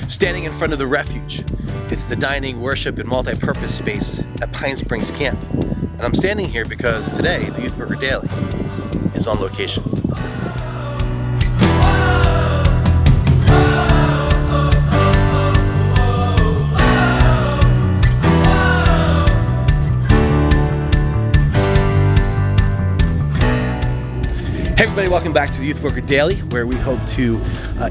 Standing in front of the refuge. It's the dining, worship, and multi-purpose space at Pine Springs Camp. And I'm standing here because today, the Youth Worker Daily is on location. Hey everybody, welcome back to the Youth Worker Daily, where we hope to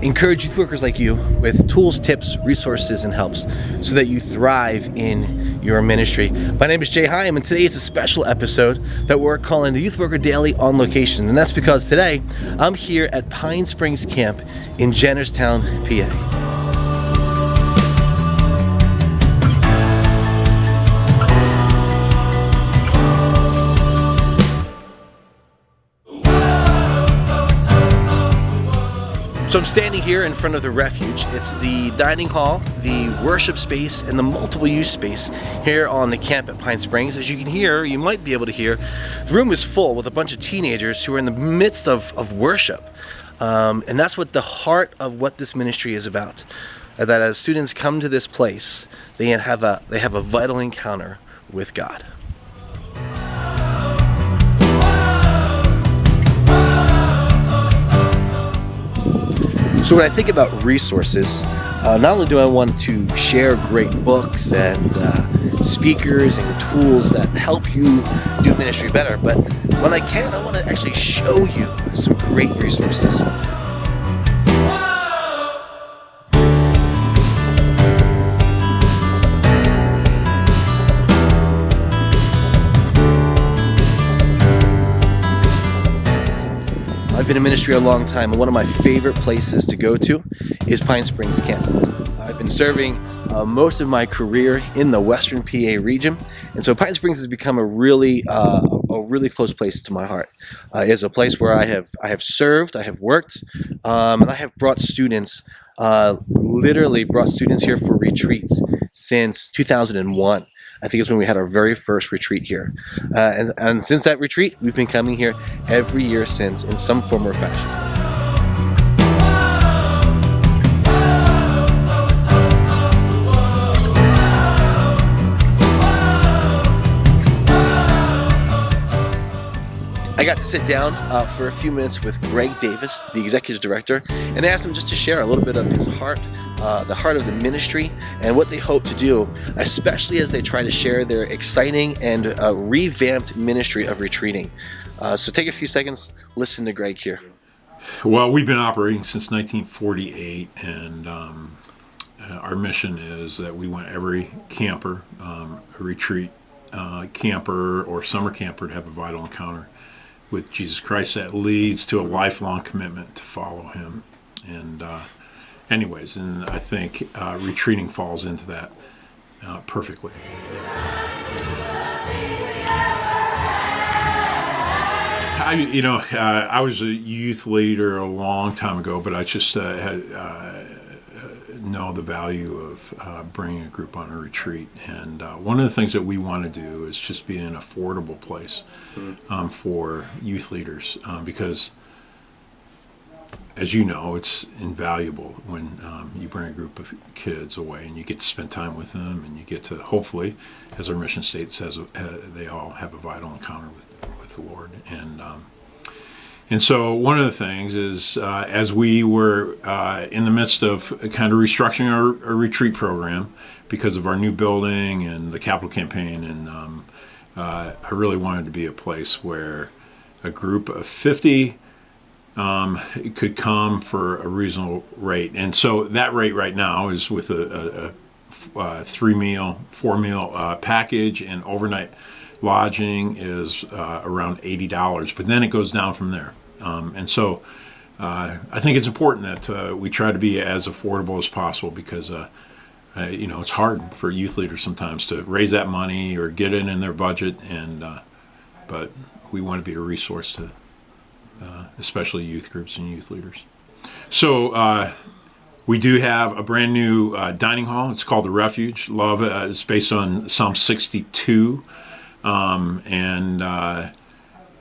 encourage youth workers like you with tools, tips, resources, and helps so that you thrive in your ministry. My name is Jay Hyam, and today is a special episode that we're calling the Youth Worker Daily on location. And that's because today I'm here at Pine Springs Camp in Jennerstown, PA. So I'm standing here in front of the refuge. It's the dining hall, the worship space, and the multiple use space here on the camp at Pine Springs. As you can hear, you might be able to hear, the room is full with a bunch of teenagers who are in the midst of worship. And that's what the heart of what this ministry is about. That as students come to this place, they have a vital encounter with God. So when I think about resources, not only do I want to share great books and speakers and tools that help you do ministry better, but when I can, I want to actually show you some great resources. I've been in ministry a long time, and one of my favorite places to go to is Pine Springs Camp. I've been serving most of my career in the Western PA region, and so Pine Springs has become a really close place to my heart. It's a place where I have served, I have worked, and I have brought students, literally brought students here for retreats since 2001. I think it's when we had our very first retreat here. And since that retreat, we've been coming here every year since in some form or fashion. I got to sit down for a few minutes with Greg Davis, the executive director, and asked him just to share a little bit of his heart, the heart of the ministry, and what they hope to do, especially as they try to share their exciting and revamped ministry of retreating. So take a few seconds, listen to Greg here. Well, we've been operating since 1948, and our mission is that we want every camper, a retreat camper or summer camper to have a vital encounter with Jesus Christ that leads to a lifelong commitment to follow him. And anyways, and I think retreating falls into that perfectly. I was a youth leader a long time ago, but I just know the value of bringing a group on a retreat. And one of the things that we want to do is just be an affordable place for youth leaders, because as you know, it's invaluable when you bring a group of kids away and you get to spend time with them, and you get to, hopefully, as our mission statement says, they all have a vital encounter with the Lord. And so one of the things is, as we were in the midst of kind of restructuring our retreat program because of our new building and the capital campaign, and I really wanted to be a place where a group of 50 could come for a reasonable rate. And so that rate right now is with a 4 meal package, and overnight lodging is around $80, but then it goes down from there. And so I think it's important that we try to be as affordable as possible, because it's hard for youth leaders sometimes to raise that money or get it in their budget, but we want to be a resource to especially youth groups and youth leaders. So we do have a brand new dining hall. It's called The Refuge. Love it. It's based on Psalm 62. And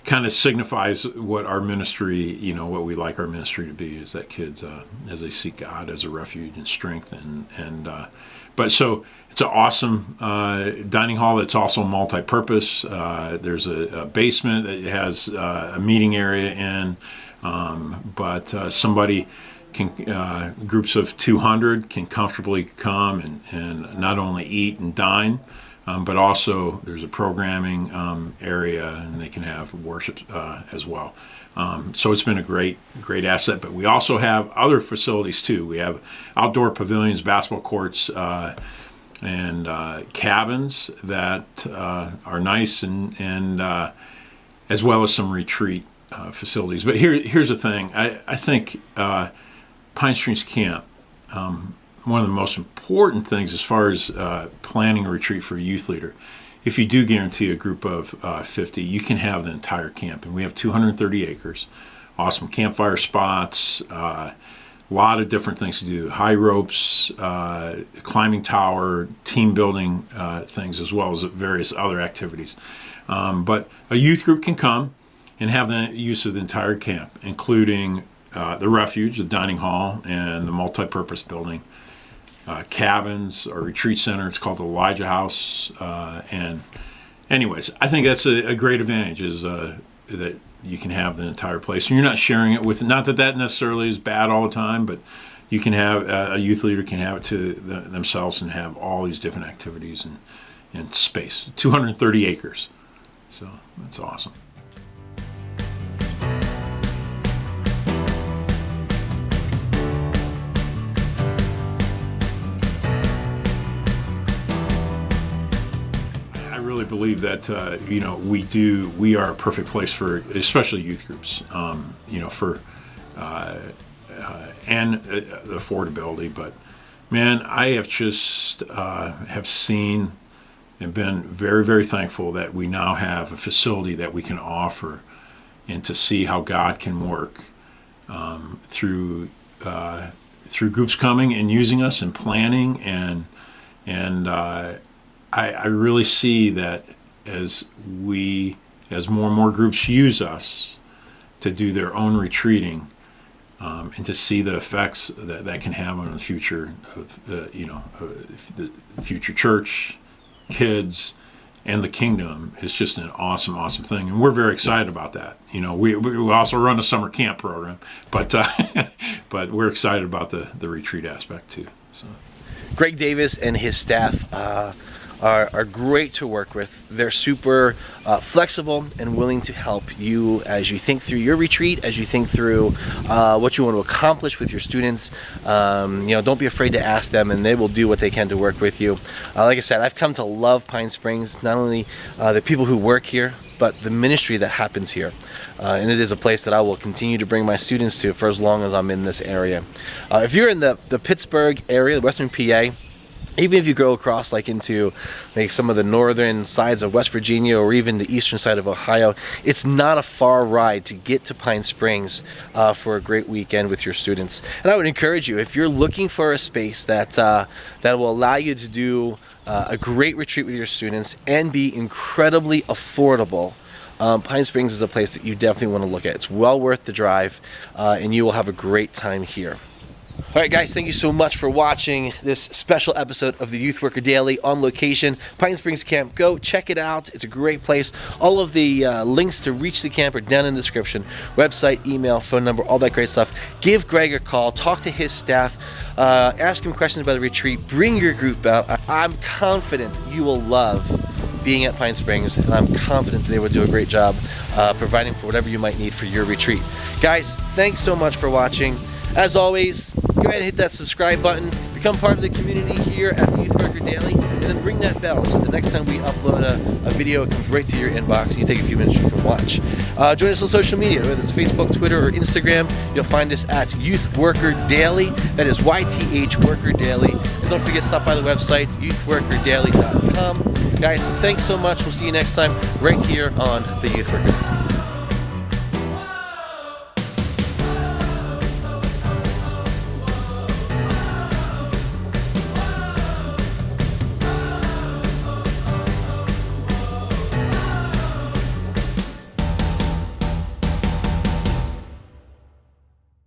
kind of signifies what our ministry, you know, what we like our ministry to be, is that kids, as they seek God as a refuge and strength, but so it's an awesome dining hall that's also multi-purpose. There's a basement that has a meeting area in, but somebody can, groups of 200 can comfortably come and not only eat and dine, but also there's a programming area, and they can have worship as well. So it's been a great asset. But we also have other facilities too. We have outdoor pavilions, basketball courts, and cabins that are nice, and as well as some retreat facilities. But here's the thing. I think Pine Springs Camp, one of the most important things as far as planning a retreat for a youth leader, if you do guarantee a group of 50, you can have the entire camp. And we have 230 acres, awesome campfire spots, a lot of different things to do, high ropes, climbing tower, team building things, as well as various other activities. But a youth group can come and have the use of the entire camp, including the refuge, the dining hall, and the multi-purpose building, cabins, or retreat center. It's called the Elijah House. And anyways, I think that's a great advantage, is that you can have the entire place. And you're not sharing it with, not that necessarily is bad all the time, but you can have, a youth leader can have it to themselves and have all these different activities and space. 230 acres. So that's awesome. Believe that we are a perfect place for especially youth groups, for and the affordability. But man, I have just have seen and been very, very thankful that we now have a facility that we can offer, and to see how God can work through groups coming and using us and planning, and I really see that as more and more groups use us to do their own retreating, and to see the effects that can have on the future of the future church, kids, and the kingdom, is just an awesome, awesome thing. And we're very excited about that. We also run a summer camp program, but but we're excited about the retreat aspect too. So, Greg Davis and his staff are great to work with. They're super flexible and willing to help you as you think through your retreat, as you think through what you want to accomplish with your students. Don't be afraid to ask them, and they will do what they can to work with you. Like I said, I've come to love Pine Springs, not only the people who work here, but the ministry that happens here. And it is a place that I will continue to bring my students to for as long as I'm in this area. If you're in the Pittsburgh area, the Western PA, even if you go across into some of the northern sides of West Virginia, or even the eastern side of Ohio, it's not a far ride to get to Pine Springs for a great weekend with your students. And I would encourage you, if you're looking for a space that will allow you to do a great retreat with your students and be incredibly affordable, Pine Springs is a place that you definitely want to look at. It's well worth the drive, and you will have a great time here. All right, guys, thank you so much for watching this special episode of the Youth Worker Daily on location, Pine Springs Camp. Go check it out. It's a great place. All of the links to reach the camp are down in the description. Website, email, phone number, all that great stuff. Give Greg a call. Talk to his staff. Ask him questions about the retreat. Bring your group out. I'm confident you will love being at Pine Springs, and I'm confident they will do a great job providing for whatever you might need for your retreat. Guys, thanks so much for watching. As always, go ahead and hit that subscribe button, become part of the community here at the Youth Worker Daily, and then ring that bell so the next time we upload a video, it comes right to your inbox and you take a few minutes to watch. Join us on social media, whether it's Facebook, Twitter, or Instagram. You'll find us at Youth Worker Daily. That is YTH Worker Daily. And don't forget to stop by the website, youthworkerdaily.com. Guys, thanks so much. We'll see you next time right here on the Youth Worker Daily.